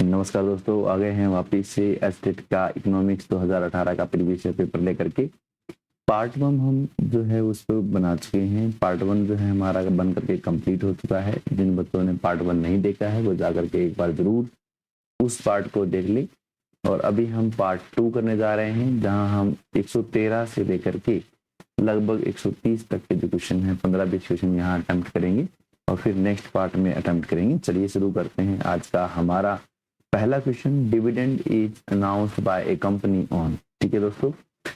नमस्कार दोस्तों, आ गए हैं वापिस से एस्टेट का इकोनॉमिक्स 2018 का प्रीवियस ईयर पेपर लेकर के। पार्ट 1 हम जो है उस पर बना चुके हैं। पार्ट 1 जो है हमारा बन करके कंप्लीट हो चुका है। जिन बच्चों ने पार्ट 1 नहीं देखा है वो जाकर के एक बार जरूर उस पार्ट को देख लें। और अभी हम पार्ट 2 करने जा रहे हैं, जहां हम 113 से लेकर के लगभग 130 तक के जो क्वेश्चन है 15-20 क्वेश्चन यहाँ अटेम्प्ट करेंगे और फिर नेक्स्ट पार्ट में अटेम्प्ट करेंगे। चलिए शुरू करते हैं। आज का हमारा पहला question, dividend is announced by A company on. ठीक है दोस्तों,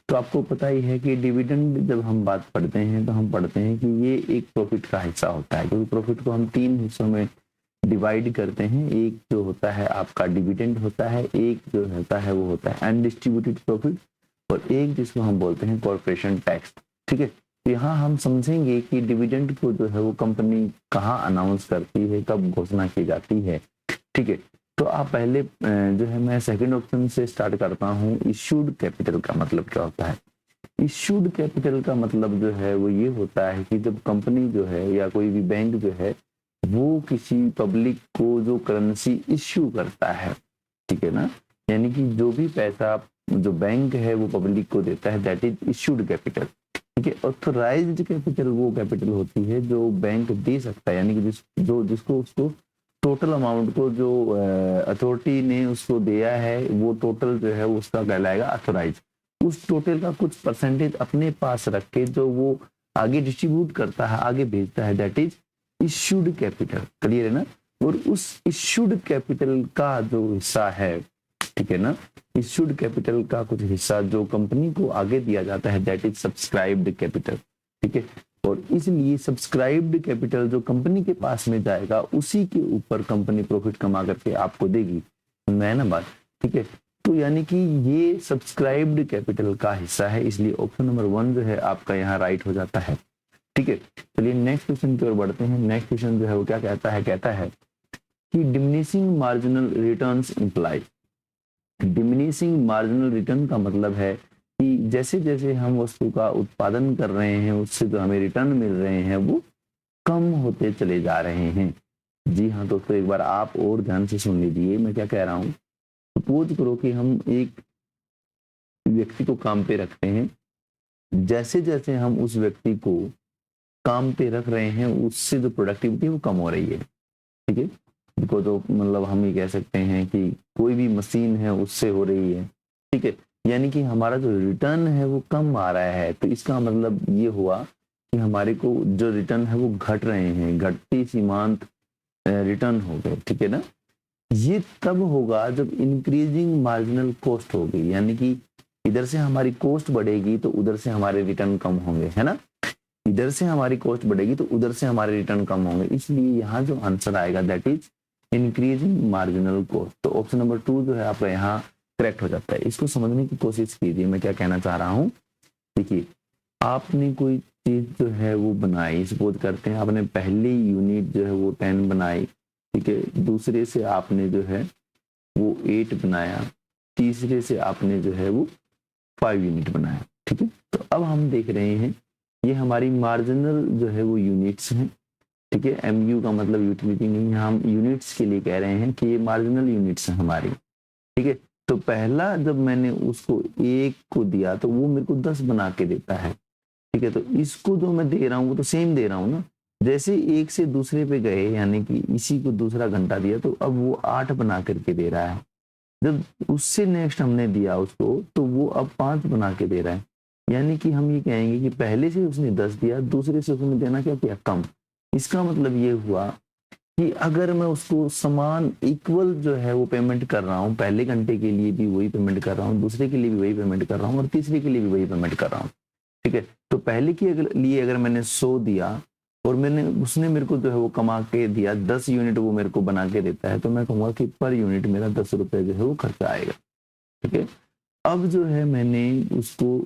तो आपको पता ही है कि डिविडेंड जब हम बात पढ़ते हैं तो हम पढ़ते हैं कि ये एक प्रॉफिट का हिस्सा होता है, क्योंकि प्रॉफिट को हम 3 हिस्सों में डिवाइड करते हैं। एक जो होता है आपका डिविडेंड होता है, एक जो होता है वो होता है अनडिस्ट्रीब्यूटेड प्रॉफिट, और एक जिसको हम बोलते हैं कॉर्पोरेशन टैक्स। ठीक है, तो यहाँ हम समझेंगे कि डिविडेंड को जो है वो कंपनी कहाँ अनाउंस करती है, कब घोषणा की जाती है। ठीक है, तो आप पहले जो है मैं सेकंड ऑप्शन से स्टार्ट करता हूँ। इश्यूड कैपिटल का मतलब क्या होता है? इश्यूड कैपिटल का मतलब जो है वो ये होता है कि जब कंपनी जो है या कोई भी बैंक जो है वो किसी पब्लिक को जो करेंसी इश्यू करता है, ठीक है ना, यानी कि जो भी पैसा जो बैंक है वो पब्लिक को देता है, दैट इज इश्यूड कैपिटल। ठीक है, ऑथराइज्ड कैपिटल वो कैपिटल होती है जो बैंक दे सकता है, यानी कि जिसको उसको टोटल अमाउंट को जो अथॉरिटी ने उसको दिया है वो टोटल जो है उसका कहलाएगा अथोराइज। उस टोटल का कुछ परसेंटेज अपने पास रख के जो वो आगे डिस्ट्रीब्यूट करता है, आगे भेजता है, that is issued capital. Clear है ना? और उस इश्यूड कैपिटल का जो हिस्सा है, ठीक है ना, इश्यूड कैपिटल का कुछ हिस्सा जो कंपनी को आगे दिया जाता है, दैट इज सब्सक्राइब्ड कैपिटल। ठीक है, और इसलिए सब्सक्राइब्ड कैपिटल जो कंपनी के पास में जाएगा उसी के ऊपर कंपनी प्रॉफिट कमा करके आपको देगी। है ना बात? ठीक है, तो यानी कि ये सब्सक्राइब्ड कैपिटल का हिस्सा है, इसलिए ऑप्शन नंबर 1 जो है आपका यहाँ राइट हो जाता है। ठीक है, चलिए नेक्स्ट क्वेश्चन की ओर बढ़ते हैं। नेक्स्ट क्वेश्चन जो है वो क्या कहता है? कहता है कि diminishing marginal returns imply. Diminishing marginal return का मतलब है कि जैसे जैसे हम वस्तु का उत्पादन कर रहे हैं उससे जो हमें रिटर्न मिल रहे हैं वो कम होते चले जा रहे हैं। जी हाँ दोस्तों, एक बार आप और ध्यान से सुन लीजिए मैं क्या कह रहा हूँ। सपोज करो कि हम एक व्यक्ति को काम पे रखते हैं, जैसे जैसे हम उस व्यक्ति को काम पे रख रहे हैं उससे जो प्रोडक्टिविटी वो कम हो रही है। ठीक है, इसको तो मतलब हम ये कह सकते हैं कि कोई भी मशीन है उससे हो रही है। ठीक है, यानी कि हमारा जो रिटर्न है वो कम आ रहा है, तो इसका मतलब ये हुआ कि हमारे को जो रिटर्न है वो घट रहे हैं, घटती सीमांत रिटर्न हो गए। ठीक है ना, ये तब होगा जब इंक्रीजिंग मार्जिनल कॉस्ट होगी, यानी कि इधर से हमारी कॉस्ट बढ़ेगी तो उधर से हमारे रिटर्न कम होंगे, है ना। इधर से हमारी कॉस्ट बढ़ेगी तो उधर से हमारे रिटर्न कम होंगे, इसलिए यहाँ जो आंसर आएगा that is increasing marginal cost. तो ऑप्शन नंबर 2 जो है आपका यहाँ करेक्ट हो जाता है। इसको समझने की कोशिश कीजिए, मैं क्या कहना चाह रहा हूँ। देखिए, आपने कोई चीज जो है वो बनाई, सपोज करते हैं आपने पहली यूनिट जो है वो 10 बनाई, ठीक है, दूसरे से आपने जो है वो 8 बनाया, तीसरे से आपने जो है वो 5 यूनिट बनाया। ठीक है, तो अब हम देख रहे हैं ये हमारी मार्जिनल जो है वो यूनिट्स हैं। ठीक है, एमयू का मतलब यूटिलिटी नहीं है, हम यूनिट्स के लिए कह रहे हैं कि ये मार्जिनल यूनिट्स हैं हमारी। ठीक है, तो पहला जब मैंने उसको 1 को दिया तो वो मेरे को 10 बना के देता है। ठीक है, तो इसको जो मैं दे रहा हूँ वो तो सेम दे रहा हूँ ना। जैसे एक से दूसरे पे गए, यानी कि इसी को दूसरा घंटा दिया तो अब वो 8 बना करके दे रहा है। जब उससे नेक्स्ट हमने दिया उसको तो वो अब 5 बना के दे रहा है। यानी कि हम ये कहेंगे कि पहले से उसने 10 दिया, दूसरे से उसने देना क्या किया? कम। इसका मतलब ये हुआ कि अगर मैं उसको समान इक्वल जो है वो पेमेंट कर रहा हूँ, पहले घंटे के लिए भी वही पेमेंट कर रहा हूँ, दूसरे के लिए भी वही पेमेंट कर रहा हूँ और तीसरे के लिए भी वही पेमेंट कर रहा हूँ। ठीक है, तो पहले के लिए अगर मैंने 100 दिया और उसने मेरे को जो है वो कमा के दिया 10 यूनिट, वो मेरे को बना के देता है, तो मैं कहूँगा कि पर यूनिट मेरा 10 रुपये जो है वो खर्चा आएगा। ठीक है, अब जो है मैंने उसको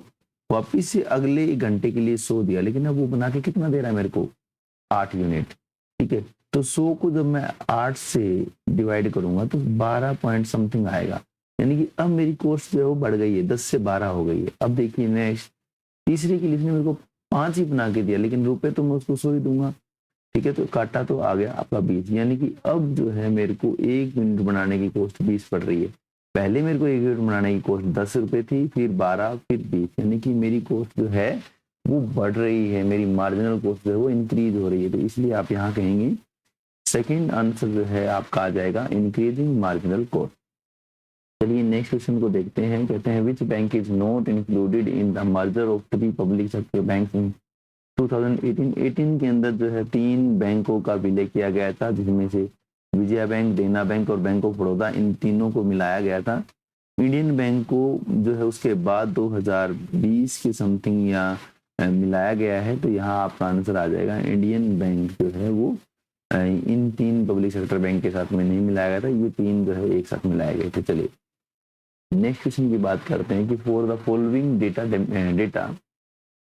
वापिस से अगले घंटे के लिए 100 दिया, लेकिन अब वो बना के कितना दे रहा है मेरे को? 8 यूनिट। ठीक है, तो 100 को जब मैं 8 से डिवाइड करूंगा तो 12 पॉइंट समथिंग आएगा, यानी कि अब मेरी कॉस्ट जो है वो बढ़ गई है, 10 से 12 हो गई है। अब देखिए नेक्स्ट तीसरे के लिए इसने मेरे को 5 ही बना के दिया, लेकिन रुपए तो मैं उसको 100 ही दूंगा। ठीक है, तो काटा तो आ गया आपका 20, यानी कि अब जो है मेरे को 1 यूनिट बनाने की कॉस्ट 20 पड़ रही है। पहले मेरे को 1 यूनिट बनाने की कॉस्ट 10 रुपए थी, फिर 12, फिर 20, यानी कि मेरी कॉस्ट जो है वो बढ़ रही है, मेरी मार्जिनल कॉस्ट जो है वो इंक्रीज हो रही है। तो इसलिए आप यहाँ कहेंगे सेकंड आंसर जो है आपका आ जाएगा इंक्रीजिंग मार्जिनल कॉस्ट। चलिए नेक्स्ट क्वेश्चन को देखते हैं। कहते हैं which bank is not included in the merger of 3 public sector banks in 2018 के अंदर जो है 3 बैंकों का विलय किया गया था, जिसमें से विजया बैंक, देना बैंक और बैंक ऑफ बड़ौदा, इन तीनों को मिलाया गया था। इंडियन बैंक को जो है उसके बाद 2020 के समथिंग या मिलाया गया है। तो यहाँ आपका आंसर आ जाएगा इंडियन बैंक जो है वो इन 3 पब्लिक सेक्टर बैंक के साथ में नहीं मिलाया गया था, ये 3 जो है एक साथ मिलाए गए थे। चलिए नेक्स्ट क्वेश्चन की बात करते हैं कि for the following data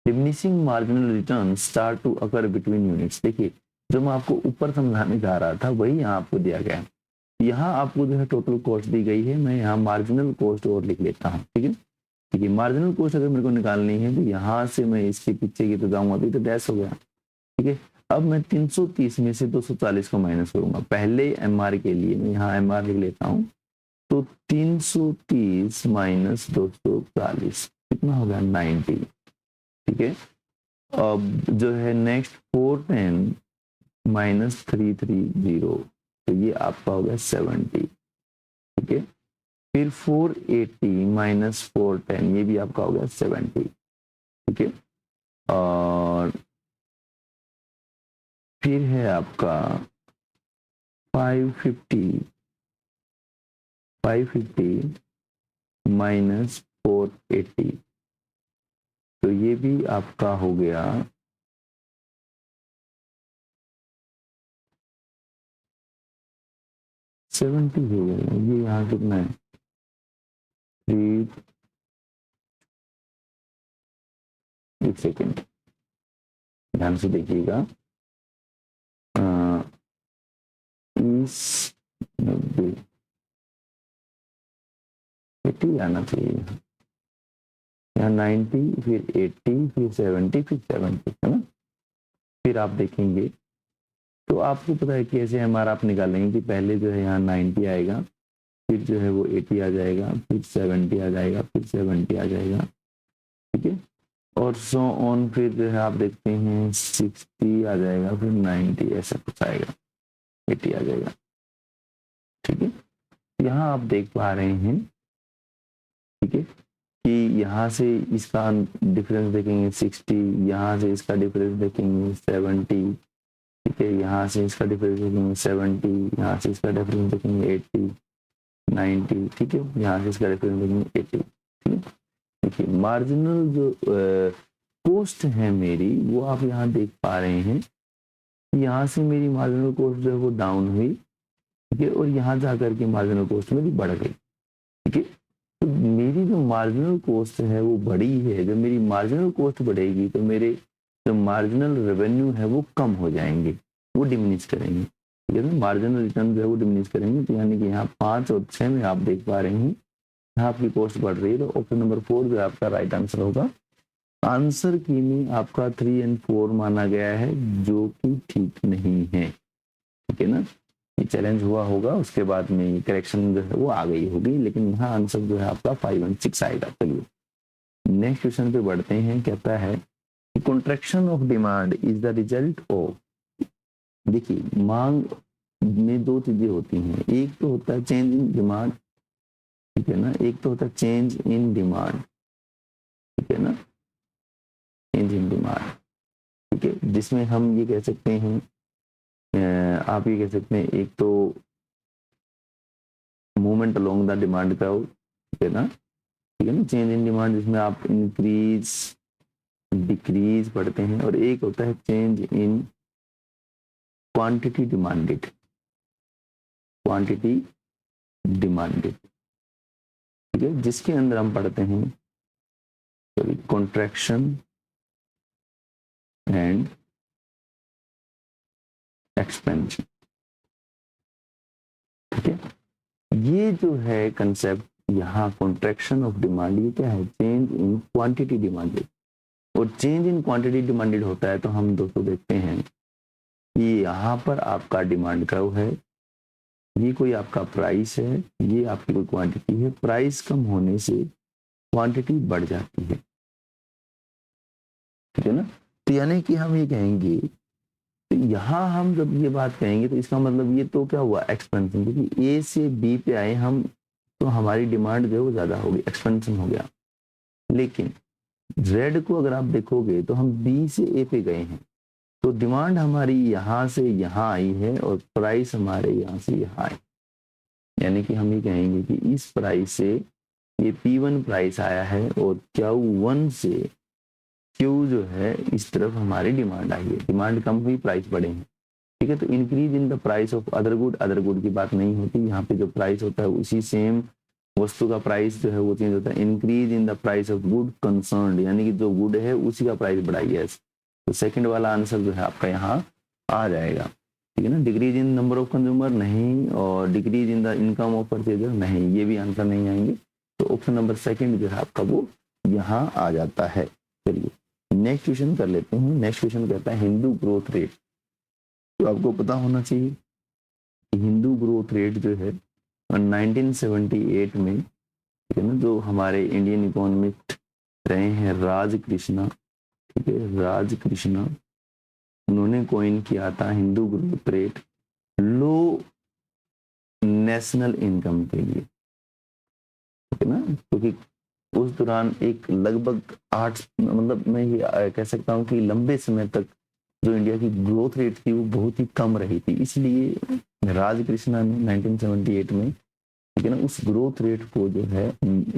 diminishing marginal return start to occur between units. देखिए जो मैं आपको ऊपर समझाने जा रहा था वही यहाँ आपको दिया गया है। यहाँ आपको जो है टोटल कॉस्ट दी गई है, मैं यहाँ मार्जिनल कॉस्ट और लिख लेता हूँ। ठीक है, ठीक है, मार्जिनल कॉस्ट अगर मेरे को निकालनी है तो यहाँ से मैं इसके पीछे की तो जाऊंगा तो डैश हो गया। ठीक है, अब मैं 330 में से 240 को माइनस करूंगा। पहले एमआर के लिए मैं यहाँ एमआर लिख लेता हूँ, तो 330 माइनस 240 कितना हो गया 90। ठीक है, अब जो है नेक्स्ट 410 माइनस 330, तो ये आपका हो गया 70। ठीक है, फिर 480 माइनस 410, ये भी आपका हो गया 70। ठीक है, और फिर है आपका 550 माइनस 480, तो ये भी आपका हो गया 70 हो गया। ये यहाँ कितना है 3, एक सेकेंड ध्यान से देखिएगा, 90 80 आना चाहिए यहाँ 90, फिर 80, फिर 70, फिर 70 है ना। फिर आप देखेंगे तो आपको पता है कैसे हमारा आप निकालेंगे कि पहले जो है यहाँ 90 आएगा, फिर जो है वो 80 आ जाएगा, फिर 70 आ जाएगा, फिर 70 आ जाएगा। ठीक है, और सो ऑन, फिर जो है आप देखते हैं 60 आ जाएगा, फिर 90, ऐसा कुछ आएगा, 80 आ जाएगा। ठीक है, यहाँ आप देख पा रहे हैं ठीक है कि यहाँ से इसका डिफरेंस देखेंगे 60, यहाँ से इसका डिफरेंस देखेंगे 70। ठीक है, यहाँ से इसका डिफरेंस देखेंगे 70, यहाँ से इसका डिफरेंस देखेंगे 80, 90। ठीक है, यहाँ से इसका डिफरेंस देखेंगे 80। ठीक है, देखिए मार्जिनल जो कॉस्ट है मेरी वो आप यहाँ देख पा रहे हैं, यहाँ से मेरी मार्जिनल कॉस्ट जो है वो डाउन हुई। ठीक है, और यहाँ जाकर के मार्जिनल कॉस्ट मेरी बढ़ गई। ठीक है, तो मेरी जो मार्जिनल कॉस्ट है वो बढ़ी है। जब मेरी मार्जिनल कॉस्ट बढ़ेगी तो मेरे जो मार्जिनल रेवेन्यू है वो कम हो जाएंगे, वो डिमिनिश करेंगे। ठीक है, मार्जिनल रिटर्न जो है वो डिमिनिश करेंगे। तो यानी कि यहाँ 5 और 6 में आप देख पा रहे हैं यहाँ आपकी कॉस्ट बढ़ रही है। तो ऑप्शन नंबर 4 जो आपका राइट आंसर होगा। आंसर की में आपका 3 और 4 माना गया है, जो कि ठीक नहीं है। ठीक है ना, ये चैलेंज हुआ होगा, उसके बाद में करेक्शन जो है वो आ गई होगी, लेकिन यहाँ आंसर जो है आपका 5 और 6 आएगा। चलिए नेक्स्ट क्वेश्चन पे बढ़ते हैं। कहता है contraction of demand is the result of, देखिए मांग में 2 चीजें होती हैं, एक तो होता है चेंज इन डिमांड। ठीक है ना, एक तो होता है चेंज इन डिमांड। ठीक है ना, चेंज इन डिमांड। ठीक है, जिसमें हम ये कह सकते हैं, आप ये कह सकते हैं एक तो movement along the demand curve. ठीक है ना, ठीक है ना, चेंज इन डिमांड जिसमें आप इंक्रीज डिक्रीज पढ़ते हैं, और एक होता है change in quantity demanded, quantity demanded. ठीक है, जिसके अंदर हम पढ़ते हैं कॉन्ट्रैक्शन एंड एक्सपेंशन। ठीक है, ये जो है कंसेप्ट यहाँ कॉन्ट्रैक्शन ऑफ डिमांड, ये क्या है चेंज इन क्वांटिटी डिमांडेड। और चेंज इन क्वांटिटी डिमांडेड होता है तो हम दोस्तों देखते हैं ये यहाँ पर आपका डिमांड कर्व है, ये कोई आपका प्राइस है, ये आपकी कोई क्वांटिटी है। प्राइस कम होने से क्वांटिटी बढ़ जाती है, ठीक है ना। तो यानी कि हम ये कहेंगे, तो यहाँ हम जब ये बात कहेंगे तो इसका मतलब ये तो क्या हुआ, एक्सपेंशन, क्योंकि ए से बी पे आए हम तो हमारी डिमांड जो है वो ज्यादा होगी, एक्सपेंशन हो गया। लेकिन रेड को अगर आप देखोगे तो हम बी से ए पे गए हैं, तो डिमांड हमारी यहाँ से यहाँ आई है और प्राइस हमारे यहाँ से यहाँ आई। यानी कि हम ये कहेंगे कि इस प्राइस से ये P1 प्राइस आया है और Q1 से Q जो है इस तरफ हमारी डिमांड आई है। डिमांड कम हुई, प्राइस बढ़े हैं, ठीक है। तो increase in the price of other good की बात नहीं होती। यहाँ पे जो प्राइस होता है उसी सेम वस्तु का प्राइस जो है वो चेंज होता है। Increase in the price of good concern, यानी कि जो गुड है उसी का प्राइस बढ़ाइए। तो सेकंड वाला आंसर जो है आपका यहाँ आ जाएगा, ठीक है ना। Decrease in number of consumer नहीं, और decrease in the income of purchaser नहीं, ये भी आंसर नहीं आएंगे। तो ऑप्शन नंबर सेकंड जो है आपका वो यहाँ आ जाता है। चलिए नेक्स्ट क्वेश्चन कर लेते हैं। नेक्स्ट क्वेश्चन कहता है हिंदू ग्रोथ रेट। तो आपको पता होना चाहिए कि हिंदू ग्रोथ रेट जो है 1978 में, ठीक है ना, जो हमारे इंडियन इकोनॉमिस्ट रहे हैं राज कृष्णा, ठीक है, राज कृष्णा, उन्होंने कॉइन किया था हिंदू ग्रोथ रेट लो नेशनल इनकम के लिए, ठीक है ना। क्योंकि उस दौरान एक लगभग 8, मतलब मैं ये कह सकता हूँ कि लंबे समय तक जो इंडिया की ग्रोथ रेट थी वो बहुत ही कम रही थी। इसलिए राज कृष्णा ने 1978 में, ठीक है ना, उस ग्रोथ रेट को जो है,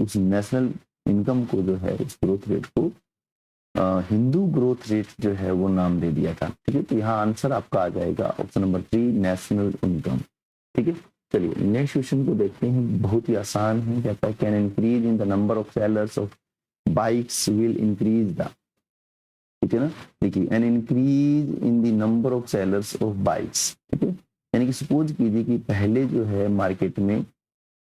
उस नेशनल इनकम को जो है, उस ग्रोथ रेट को हिंदू ग्रोथ रेट जो है वो नाम दे दिया था, ठीक है। तो यहाँ आंसर आपका आ जाएगा ऑप्शन नंबर 3 नेशनल इनकम, ठीक है। चलिए नेक्स्ट क्वेश्चन को देखते हैं, बहुत ही आसान है। कहता है can increase in the number of sellers of bikes will increase the, ठीक है ना। देखिए an increase in the number of sellers of bikes, ठीक है। यानी कि सपोज कीजिए कि पहले जो है मार्केट में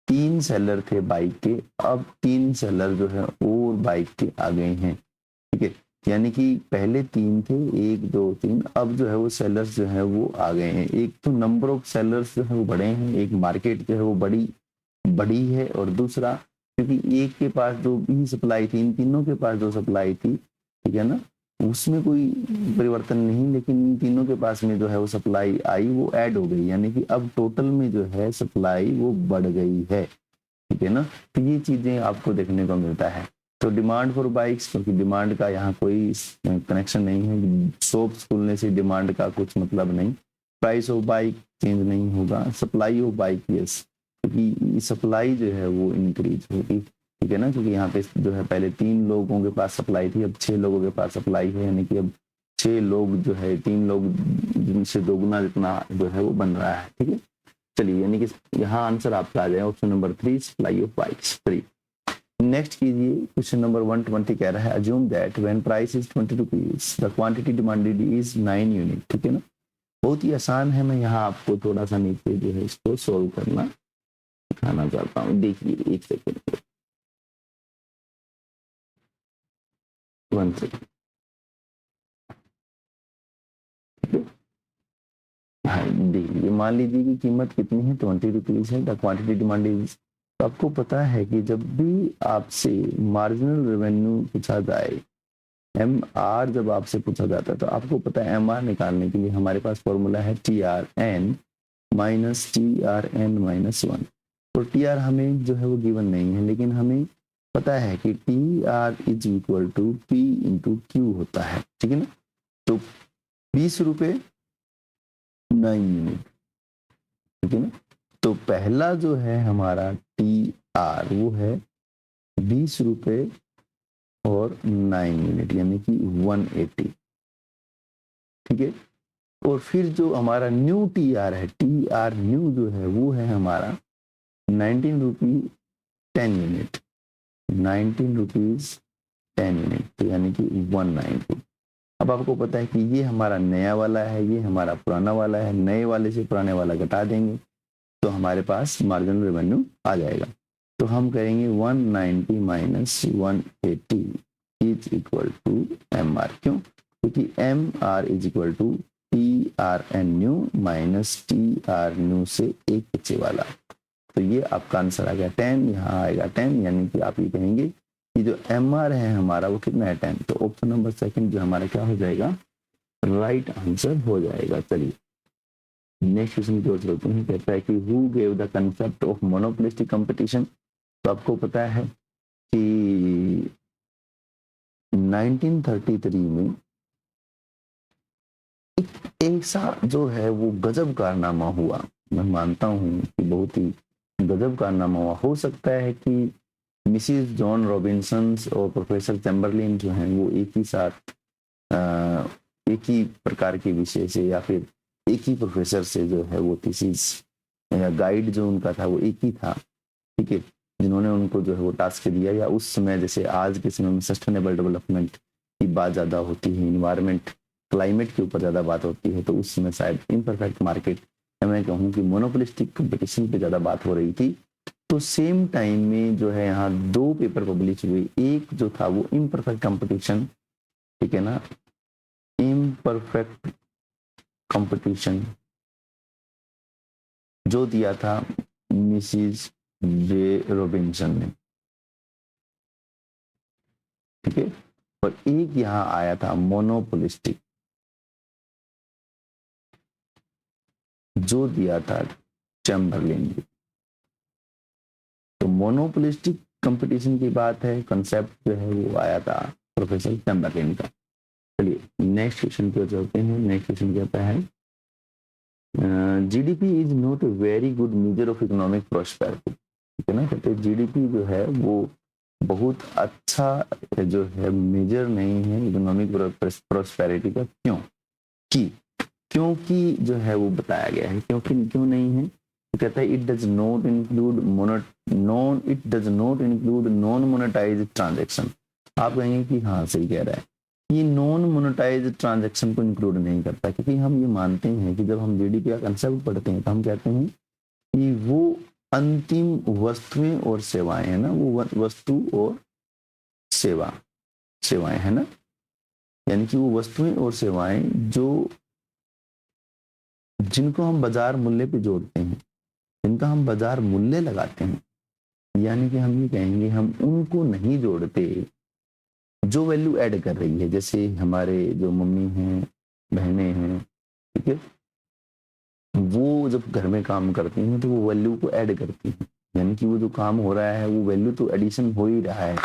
3 सेलर थे बाइक के, अब 3 सेलर जो है और बाइक के आ गए हैं, ठीक है। यानी कि पहले 3 थे, 1 2 3, अब जो है वो सेलर्स जो है वो आ गए हैं। एक तो नंबर ऑफ सेलर्स जो है वो बढ़े हैं, एक मार्केट जो है वो बड़ी है, और दूसरा क्योंकि एक के पास जो भी सप्लाई थी, इन तीनों के पास जो सप्लाई थी, ठीक है ना, उसमें कोई परिवर्तन नहीं, लेकिन इन तीनों के पास में जो है वो सप्लाई आई, वो ऐड हो गई, यानी कि अब टोटल में जो है सप्लाई वो बढ़ गई है, ठीक है ना। तो ये चीजें आपको देखने को मिलता है। तो डिमांड फॉर बाइक्स, क्योंकि डिमांड का यहाँ कोई कनेक्शन नहीं है, शॉप्स खुलने से डिमांड का कुछ मतलब नहीं। प्राइस ऑफ बाइक चेंज नहीं होगा। सप्लाई ऑफ बाइक यस, क्योंकि सप्लाई जो है वो इंक्रीज होगी, ठीक है ना, क्योंकि यहाँ पे जो है पहले 3 लोगों के पास सप्लाई थी, अब 6 लोगों के पास सप्लाई है, यानी कि अब 6 लोग जो है 3 लोग जिनसे दोगुना जितना जो है वो बन रहा है, ठीक है। चलिए यानी कि यहाँ आंसर आपका आ जाए option number 3 supply of bikes 3। Next कीजिए क्वेश्चन नंबर 120 कह रहा है assume that when price is 20 rupees the quantity demanded is 9 unit, ठीक है ना। बहुत ही आसान है, मैं यहाँ आपको थोड़ा सा नीचे जो है इसको सोल्व करना दिखाना चाहता हूँ। देखिए 1 सेकेंड, 1 सेकेंड, हाँ देखिए, मान लीजिए कि कीमत कितनी है, 20 रुपीज है, द क्वांटिटी डिमांडेड। तो आपको पता है कि जब भी आपसे मार्जिनल रेवेन्यू पूछा जाए, MR जब आपसे पूछा जाता है, तो आपको पता है MR निकालने के लिए हमारे पास फॉर्मूला है TRN माइनस TRN माइनस 1। और TR हमें जो है वो गिवन नहीं है, लेकिन हमें पता है कि TR is equal to P into Q होता है, ठीक है ना। तो 20 रुपये 9 यूनिट, ठीक है ना। तो पहला जो है हमारा TR वो है 20 रुपये और 9 यूनिट, यानी कि 180, ठीक है। और फिर जो हमारा न्यू TR है, TR न्यू जो है वो है हमारा 19 रुपीज 10 यूनिट, 19 रुपीज 10 यूनिट, तो यानी कि 190। अब आपको पता है कि ये हमारा नया वाला है, ये हमारा पुराना वाला है, नए वाले से पुराने वाला घटा देंगे तो हमारे पास मार्जिनल रेवेन्यू आ जाएगा। तो हम करेंगे 190 minus 180 is equal to MR। क्यों? क्योंकि MR is equal to T R N new minus T R new से एक पीछे वाला, तो ये आपका आंसर आ गया 10, यहाँ आएगा 10, यानी कि आप ये कहेंगे कि जो एम आर है हमारा वो कितना है 10, तो ऑप्शन नंबर सेकंड जो हमारा क्या हो जाएगा, राइट आंसर हो जाएगा। चलिए नेक्स्ट क्वेश्चन की ओर चलते हैं। कहता है कि who gave the concept of monopolistic competition, तो आपको पता है कि 1933 में एक ऐसा जो है वो गजब कारनामा हुआ, मैं मानता हूँ कि बहुत ही गजब कारनामा हुआ। हो सकता है कि मिसिस जॉन रॉबिन्सन और प्रोफेसर चैम्बरलिन जो हैं वो एक ही साथ एक ही प्रकार के विषय से या फिर एक ही प्रोफेसर से जो है वो थीसिस या गाइड जो उनका था वो एक ही था, ठीक है, जिन्होंने उनको जो है वो टास्क दिया। या उस समय जैसे आज के समय में सस्टेनेबल डेवलपमेंट की बात ज़्यादा होती है, इन्वायरमेंट क्लाइमेट के ऊपर ज़्यादा बात होती है, तो उस समय शायद इम्परफेक्ट मार्केट, मैं कहूँ कि मोनोपोलिस्टिक कंपटीशन पे ज़्यादा बात हो रही थी। तो सेम टाइम में जो है यहाँ दो पेपर पब्लिश हुए, एक जो था वो इम्परफेक्ट कंपटीशन, ठीक है ना, इम्परफेक्ट कंपटीशन जो दिया था मिसिस जे रॉबिन्सन ने, ठीक है, और एक यहाँ आया था मोनोपोलिस्टिक जो दिया था चैम्बरलिन ने। तो मोनोपोलिस्टिक कंपटीशन की बात है, कंसेप्ट जो है वो आया था प्रोफेसर चैम्बरलिन का। चलिए नेक्स्ट क्वेश्चन पे चलते हैं। नेक्स्ट क्वेश्चन कहता है GDP is not a very good measure of economic prosperity, ठीक है ना। कहते हैं जीडीपी जो है वो बहुत अच्छा जो है मेजर नहीं है इकोनॉमिक प्रोस्पेरिटी का। क्योंकि जो है वो बताया गया है, क्योंकि क्यों नहीं है, तो कहता है it does not include non monetised transaction. आप कहेंगे कि हाँ सही कह रहा है, ये नॉन मोनेटाइज्ड ट्रांजैक्शन को इंक्लूड नहीं करता, क्योंकि हम ये मानते हैं कि जब हम जीडीपी का कंसेप्ट पढ़ते हैं तो हम कहते हैं कि वो अंतिम वस्तुएं और सेवाएं है ना, वो वस्तु और सेवाएं है ना, यानी कि वो वस्तुएं और सेवाएं जो जिनको हम बाजार मूल्य पे जोड़ते हैं, जिनका हम बाजार मूल्य लगाते हैं, यानी कि हम ये कहेंगे हम उनको नहीं जोड़ते जो वैल्यू ऐड कर रही है। जैसे हमारे जो मम्मी हैं, बहनें हैं, ठीक है, वो जब घर में काम करती हैं तो वो वैल्यू को ऐड करती हैं, यानी कि वो जो काम हो रहा है वो वैल्यू तो एडिशन हो ही रहा है,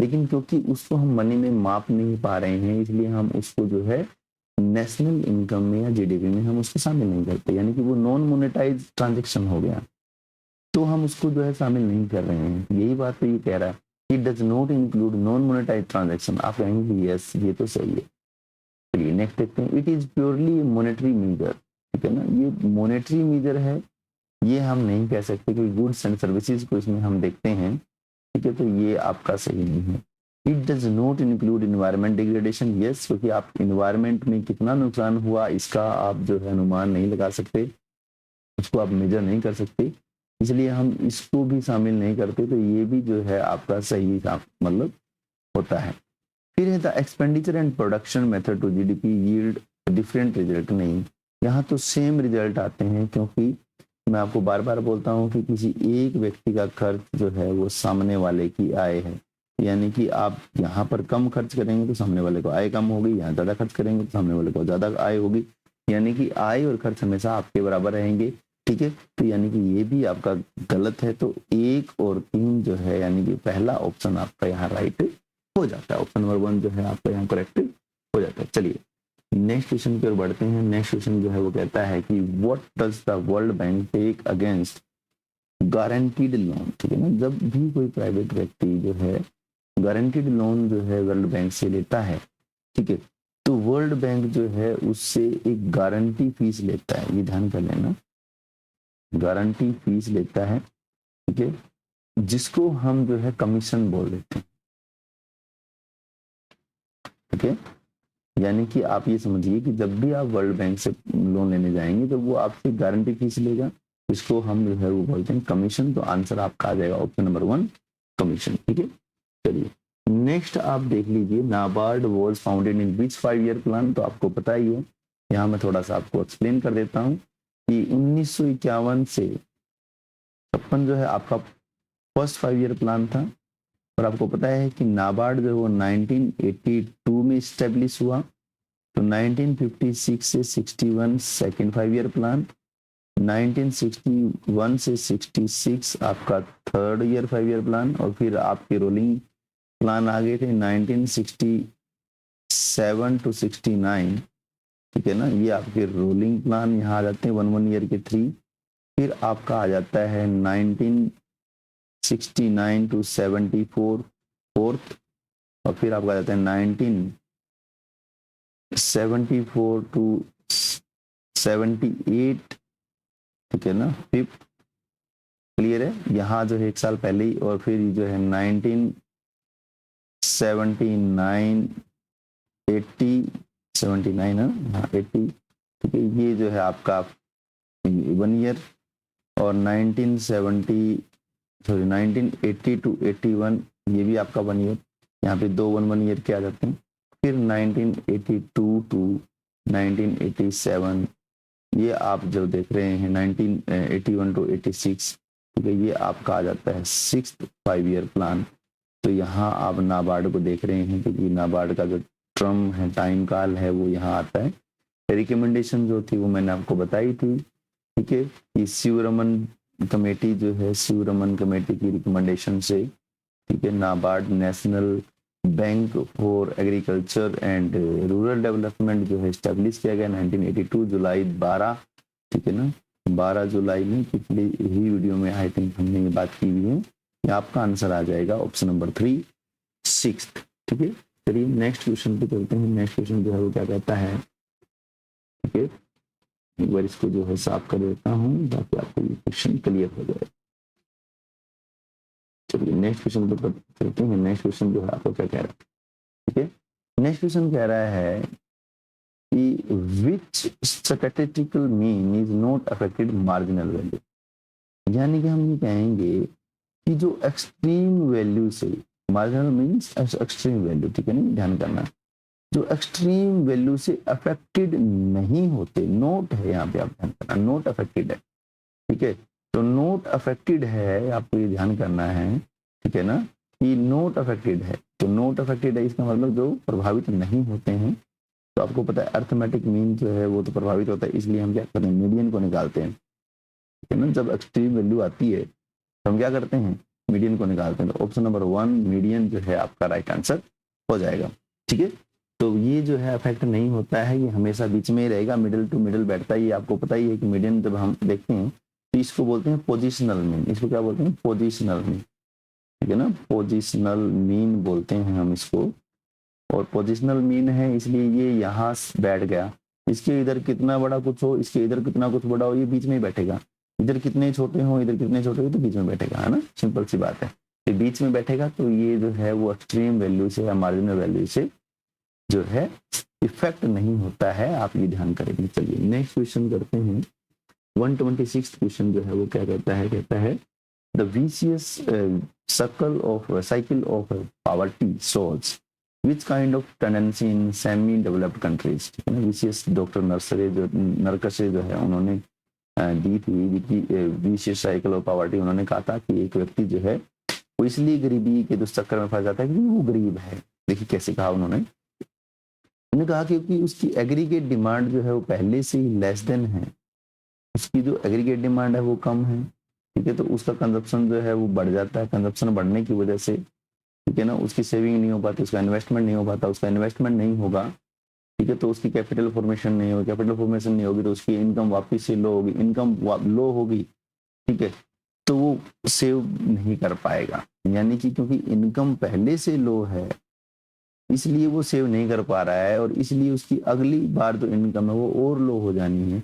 लेकिन क्योंकि उसको हम मनी में माप नहीं पा रहे हैं, इसलिए हम उसको जो है नेशनल इनकम में या जीडीपी में हम उसको शामिल नहीं करते, यानी कि वो नॉन मोनेटाइज ट्रांजेक्शन हो गया, तो हम उसको जो है शामिल नहीं कर रहे हैं। यही बात तो ये कह रहा है, it does not include non monetize transaction. आप कहेंगे यस ये तो सही है। चलिए नेक्स्ट देखते हैं। It is purely monetary measure, ठीक है ना, ये मॉनेटरी मेजर है, ये हम नहीं कह सकते कि गुड्स एंड सर्विसेज को इसमें हम देखते हैं, ठीक है, तो ये आपका सही नहीं है। It does not include environment degradation, yes, क्योंकि आप इन्वायरमेंट में कितना नुकसान हुआ इसका आप जो है अनुमान नहीं लगा सकते, उसको आप मेजर नहीं कर सकते, इसलिए हम इसको भी शामिल नहीं करते, तो ये भी जो है आपका सही मतलब होता है। फिर है the expenditure and production method to GDP yield different result, नहीं, यहाँ तो सेम रिजल्ट आते हैं, क्योंकि मैं आपको बार बार बोलता हूँ कि किसी एक व्यक्ति का खर्च जो है वो सामने वाले की आय है, यानी कि आप यहाँ पर कम खर्च करेंगे तो सामने वाले को आय कम होगी, यहाँ ज़्यादा खर्च करेंगे तो सामने वाले को ज़्यादा आय होगी, यानी कि आय और खर्च हमेशा आपके बराबर रहेंगे, ठीक है, तो यानी कि ये भी आपका गलत है। तो 1 और 3 जो है, यानी कि पहला ऑप्शन आपका यहाँ राइट हो जाता है, ऑप्शन नंबर 1 जो है आपका यहाँ करेक्ट हो जाता है। चलिए नेक्स्ट क्वेश्चन की ओर बढ़ते हैं। नेक्स्ट क्वेश्चन जो है वो कहता है कि what does the World Bank take against guaranteed loan, ठीक है ना, जब भी कोई प्राइवेट व्यक्ति जो है गारंटीड लोन जो है वर्ल्ड बैंक से लेता है, ठीक है, तो वर्ल्ड बैंक जो है उससे एक गारंटी फीस लेता है, ये ध्यान कर लेना, गारंटी फीस लेता है, ठीक है, जिसको हम जो है कमीशन बोल देते हैं, ठीक है, यानी कि आप ये समझिए कि जब भी आप वर्ल्ड बैंक से लोन लेने जाएंगे तो वो आपसे गारंटी फीस लेगा, इसको हम जो है वो बोलते हैं कमीशन। तो आंसर आपका आ जाएगा ऑप्शन नंबर 1 कमीशन, ठीक है। चलिए नेक्स्ट आप देख लीजिए, NABARD was founded in which 5 year plan, तो आपको पता ही है यहाँ मैं थोड़ा सा आपको एक्सप्लेन कर देता हूँ कि 1951 से 56 जो है आपका फर्स्ट 5 ईयर प्लान था। और आपको पता है कि नाबार्ड जो है वो 1982 में स्टेब्लिश हुआ। तो 1956 से 61 सेकेंड 5 ईयर प्लान, 1961 से 66 आपका थर्ड ईयर 5 ईयर प्लान, और फिर आपके रोलिंग प्लान आ गए थे 1967 टू 69। ठीक है ना, ये आपके रोलिंग प्लान यहाँ आ जाते हैं 1 ईयर के 3। फिर आपका आ जाता है 1969 टू 74 फोर्थ, और फिर आपका आ जाता है 1974 टू 78। ठीक है ना, फिफ्थ। क्लियर है, यहाँ जो है 1 साल पहले ही। और फिर जो है 1979 80 79 है, हाँ 80। ठीक है, ये जो है आपका 1 ईयर। और 1980 टू 81 ये भी आपका 1 ईयर। यहाँ पे 2 1 ईयर के आ जाते हैं। फिर 1982 टू 1987 ये आप जो देख रहे हैं 1981 टू 86। ठीक है, ये आपका आ जाता है 6th 5 ईयर प्लान। तो यहाँ आप नाबार्ड को देख रहे हैं, क्योंकि नाबार्ड का जो टर्म है, टाइम काल है, वो यहाँ आता है। रिकमेंडेशन जो थी वो मैंने आपको बताई थी। ठीक है, ये शिवरमन कमेटी जो है, शिवरमन कमेटी की रिकमेंडेशन से, ठीक है, NABARD national bank for agriculture and rural development जो है स्टैब्लिश किया गया 1982 जुलाई 12। ठीक है ना, 12 जुलाई में। पिछली ही वीडियो में आई थिंक हमने ये बात की हुई है। ये आपका आंसर आ जाएगा ऑप्शन नंबर 3 6th। ठीक है, चलिए नेक्स्ट क्वेश्चन पे चलते हैं। नेक्स्ट क्वेश्चन जो है वो क्या कहता है, ठीक है, एक बार इसको जो है साफ कर देता हूँ ताकि आपको ये क्वेश्चन क्लियर हो जाए। चलिए नेक्स्ट क्वेश्चन पे चलते हैं। नेक्स्ट क्वेश्चन जो है आपको क्या कह रहा है, ठीक है, नेक्स्ट क्वेश्चन कह रहा है कि which statistical mean is not affected marginal value. यानी कि हम ये कहेंगे कि जो एक्सट्रीम वैल्यू से, मार्जिनल मीन्स एक्सट्रीम वैल्यू, ठीक है ना, ध्यान करना, जो एक्सट्रीम वैल्यू से अफेक्टेड नहीं होते, नोट है यहाँ पे, आप ध्यान करना, नोट अफेक्टेड है। ठीक है, तो नोट अफेक्टेड है, आपको ये ध्यान करना है। ठीक है ना, कि नोट अफेक्टेड है, तो नोट अफेक्टेड है इसका मतलब जो प्रभावित नहीं होते हैं। तो आपको पता है अर्थमेटिक मीन जो है वो तो प्रभावित होता है, इसलिए हम क्या करते हैं, मीडियन को निकालते हैं। ठीक है ना, जब एक्सट्रीम वैल्यू आती है तो हम क्या करते हैं, मीडियन को निकालते हैं। तो ऑप्शन नंबर 1 मीडियन जो है आपका राइट आंसर हो जाएगा। ठीक है, तो ये जो है अफेक्ट नहीं होता है, ये हमेशा बीच में ही रहेगा, मिडिल टू मिडिल बैठता है। ये आपको पता ही है कि मीडियन जब हम देखते हैं तो इसको बोलते हैं पोजिशनल मीन। इसको क्या बोलते हैं, पोजिशनल मीन। ठीक है ना, पोजिशनल मीन बोलते हैं हम इसको। और पोजिशनल मीन है इसलिए ये यहाँ बैठ गया। इसके इधर कितना बड़ा कुछ हो, इसके इधर कितना कुछ बड़ा हो, ये बीच में ही बैठेगा। इधर कितने छोटे हो, इधर कितने छोटे हो, तो बीच में बैठेगा, है ना, सिंपल सी बात है। ये बीच में बैठेगा तो ये जो है वो एक्सट्रीम वैल्यू से या मार्जिनल वैल्यू से जो है इफेक्ट नहीं होता है, आप ये ध्यान करेंगे। चलिए नेक्स्ट क्वेश्चन करते हैं। 126 क्वेश्चन जो है वो क्या कहता है, कहता है the वीसियस cycle of poverty shows which kind of tendency in semi developed countries। ठीक है ना, वीसीएस डॉक्टर नरकसे जो है उन्होंने दी थी वीसियस साइकिल ऑफ पॉवर्टी। उन्होंने कहा था कि एक व्यक्ति जो है वो इसलिए गरीबी के दुष्चक्र में फंस जाता है क्योंकि वो गरीब है। देखिए कैसे कहा उन्होंने कहा क्योंकि उसकी एग्रीगेट डिमांड जो है वो पहले से ही लेस देन है, उसकी जो एग्रीगेट डिमांड है वो कम है। ठीक है, तो उसका कंजप्शन जो है वो बढ़ जाता है। कंजप्शन बढ़ने की वजह से, ठीक है ना, उसकी सेविंग नहीं हो पाती, उसका इन्वेस्टमेंट नहीं हो पाता। उसका इन्वेस्टमेंट नहीं होगा, ठीक है, तो उसकी कैपिटल फॉर्मेशन नहीं होगी। कैपिटल फॉर्मेशन नहीं होगी तो उसकी इनकम वापस से लो होगी। इनकम लो होगी, ठीक है, तो वो सेव नहीं कर पाएगा। यानी कि क्योंकि इनकम पहले से लो है इसलिए वो सेव नहीं कर पा रहा है, और इसलिए उसकी अगली बार जो इनकम है वो और लो हो जानी है।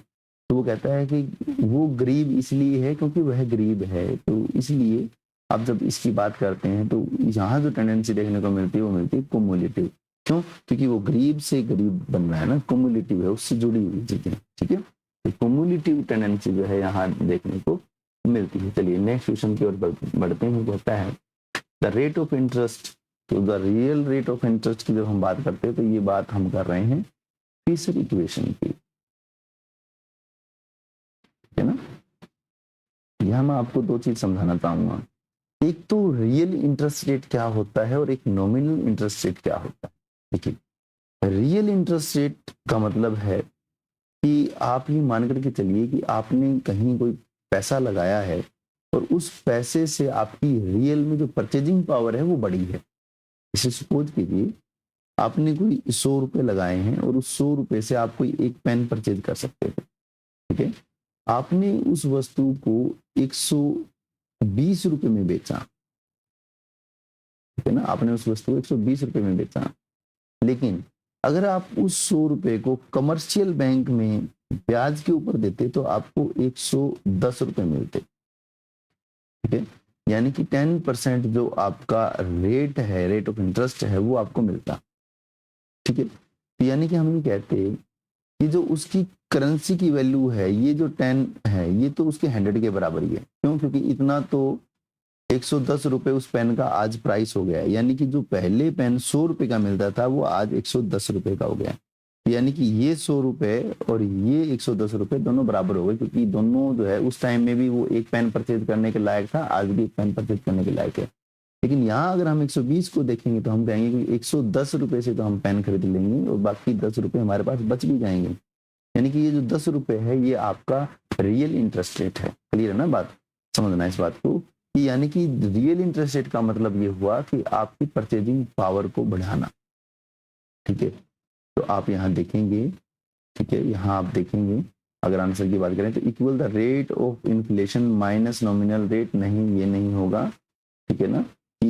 तो वो कहता है कि वो गरीब इसलिए है क्योंकि वह गरीब है। तो इसलिए आप जब इसकी बात करते हैं तो यहाँ जो टेंडेंसी देखने को मिलती है वो मिलती है कुमुलेटिव। क्यों, क्योंकि वो गरीब से गरीब बन रहा है ना, कुमुलेटिव है, उससे जुड़ी हुई चीजें। ठीक है, तो कुमुलेटिव टेंडेंसी जो है यहाँ देखने को मिलती है। चलिए नेक्स्ट क्वेश्चन की ओर बढ़ते हैं। कहता है द रेट ऑफ इंटरेस्ट। तो the real rate of interest की जब हम बात करते हैं तो ये बात हम कर रहे हैं फिशर इक्वेशन की। है ना। यहाँ मैं आपको दो चीज समझाना चाहूंगा। एक तो रियल इंटरेस्ट रेट क्या होता है और एक नॉमिनल इंटरेस्ट रेट क्या होता है। देखिए, रियल इंटरेस्ट रेट का मतलब है कि आप ये मान करके चलिए कि आपने कहीं कोई पैसा लगाया है और उस पैसे से आपकी रियल में जो परचेजिंग पावर है वो बढ़ी है। इसे सपोज कीजिए आपने कोई 100 रुपए लगाए हैं और उस 100 रुपए से आप कोई एक पेन परचेज कर सकते थे, ठीक है। आपने उस वस्तु को 120 रुपए में बेचा, ठीक है ना, आपने उस वस्तु को 120 रुपए में बेचा। लेकिन अगर आप उस 100 रुपए को कमर्शियल बैंक में ब्याज के ऊपर देते तो आपको 110 रुपए मिलते, ठीक है। यानी कि 10% जो आपका रेट है, रेट ऑफ इंटरेस्ट है, वो आपको मिलता, ठीक है। तो यानी कि हम ये कहते हैं कि जो उसकी करेंसी की वैल्यू है, ये जो 10 है, ये तो उसके 100 के बराबर ही है। क्यों? क्योंकि इतना तो 110 रुपए उस पेन का आज प्राइस हो गया है। यानी कि जो पहले पेन 100 रुपए का मिलता था वो आज 110 रुपए का हो गया। यानी कि ये 100 रुपए और ये 110 रुपए दोनों बराबर हो गए, क्योंकि दोनों जो है उस टाइम में भी वो एक पेन परचेज करने के लायक था, आज भी एक पेन परचेज करने के लायक है। लेकिन यहाँ अगर हम 120 को देखेंगे तो हम कहेंगे कि 110 रुपए से तो हम पेन खरीद लेंगे और बाकी 10 रुपए हमारे पास बच भी जाएंगे। यानी कि ये जो 10 रुपए है ये आपका रियल इंटरेस्ट रेट है। क्लियर है ना बात? समझना इस बात को कि यानी कि रियल इंटरेस्ट रेट का मतलब ये हुआ कि आपकी परचेजिंग पावर को बढ़ाना, ठीक है। तो आप यहाँ देखेंगे, ठीक है, यहाँ आप देखेंगे अगर आंसर की बात करें तो equal the rate of inflation minus nominal rate, नहीं ये नहीं होगा, ठीक है ना। कि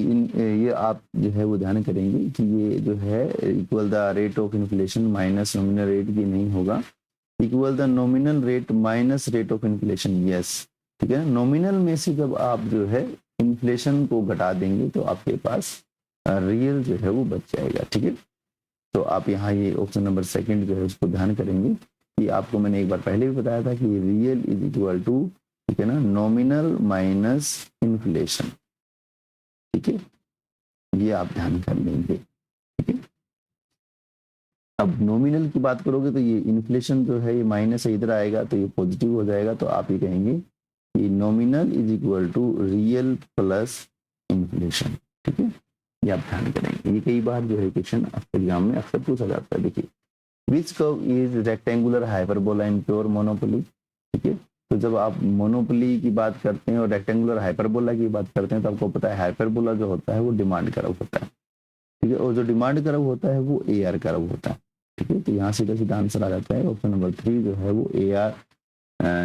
ये आप जो है वो ध्यान करेंगे कि ये जो है equal the rate of inflation minus nominal rate, ये नहीं होगा। Equal the nominal rate minus rate of inflation, yes, ठीक है। नॉमिनल में से जब आप जो है इन्फ्लेशन को घटा देंगे तो आपके पास रियल जो है वो बच जाएगा, ठीक है। तो आप यहाँ ये ऑप्शन नंबर सेकंड जो है उसको ध्यान करेंगे कि आपको मैंने एक बार पहले भी बताया था कि रियल इज इक्वल टू, ठीक है ना, नॉमिनल माइनस इन्फ्लेशन, ठीक है। ये आप ध्यान कर लेंगे, ठीक है। अब नॉमिनल की बात करोगे तो ये इन्फ्लेशन जो है ये माइनस से इधर आएगा तो ये पॉजिटिव हो जाएगा, तो आप ये कहेंगे कि nominal is equal to real plus inflation, ठीक है। ये आप ध्यान करेंगे। ये कई बार जो है क्वेश्चन एग्जाम में अक्सर पूछा जाता है। देखिए, which curve is rectangular hyperbola in pure monopoly, ठीक है। तो जब आप मोनोपोली की बात करते हैं और रेक्टेंगुलर हाइपरबोला की बात करते हैं तो आपको पता है हाइपरबोला जो होता है वो डिमांड कर्व होता है, ठीक है, और जो डिमांड कर्व होता है वो AR कर्व होता है, ठीक है। तो यहाँ सीधा सीधा आंसर आ जाता है ऑप्शन नंबर 3 जो है वो AR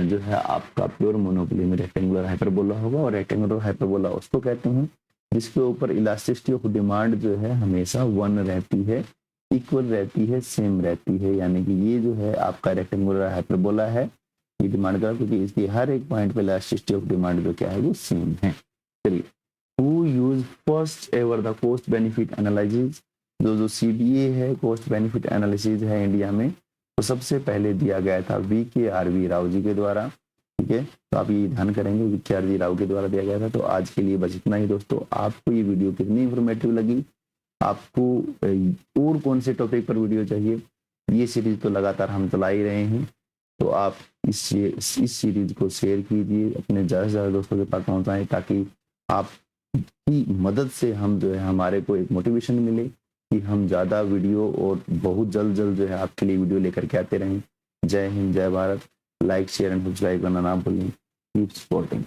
जो है आपका प्योर मोनोपोली में रेक्टेंगुलर हाइपरबोला होगा। और रेक्टेंगुलर हाइपरबोला उसको कहते हैं जिसके ऊपर इलास्टिसिटी ऑफ डिमांड जो है हमेशा 1 रहती है, इक्वल रहती है, सेम रहती है। यानी कि ये जो है आपका रेक्टेंगुलर हाइपरबोला है, ये डिमांड कर्व, क्योंकि इसकी हर एक पॉइंट पे इलास्टिसिटी ऑफ डिमांड जो क्या है वो सेम है। चलिए, who use first ever the cost benefit analysis, जो CBA है, कॉस्ट बेनिफिट एनालिसिस है इंडिया में, तो सबसे पहले दिया गया था VKRV राव जी के द्वारा, ठीक है। तो आप ये ध्यान करेंगे VKRV राव के द्वारा दिया गया था। तो आज के लिए बस इतना ही दोस्तों। आपको ये वीडियो कितनी इंफॉर्मेटिव लगी, आपको और कौन से टॉपिक पर वीडियो चाहिए, ये सीरीज तो लगातार हम चला ही रहे हैं, तो आप इस सीरीज को शेयर कीजिए, अपने ज़्यादा से ज़्यादा दोस्तों के पास पहुंचाएं, ताकि आपकी मदद से हम जो है हमारे को एक मोटिवेशन मिले कि हम ज़्यादा वीडियो और बहुत जल्द जो है आपके लिए वीडियो लेकर के आते रहें। जय हिंद, जय Bharat. Like, share and subscribe करना ना भूलें। Keep supporting.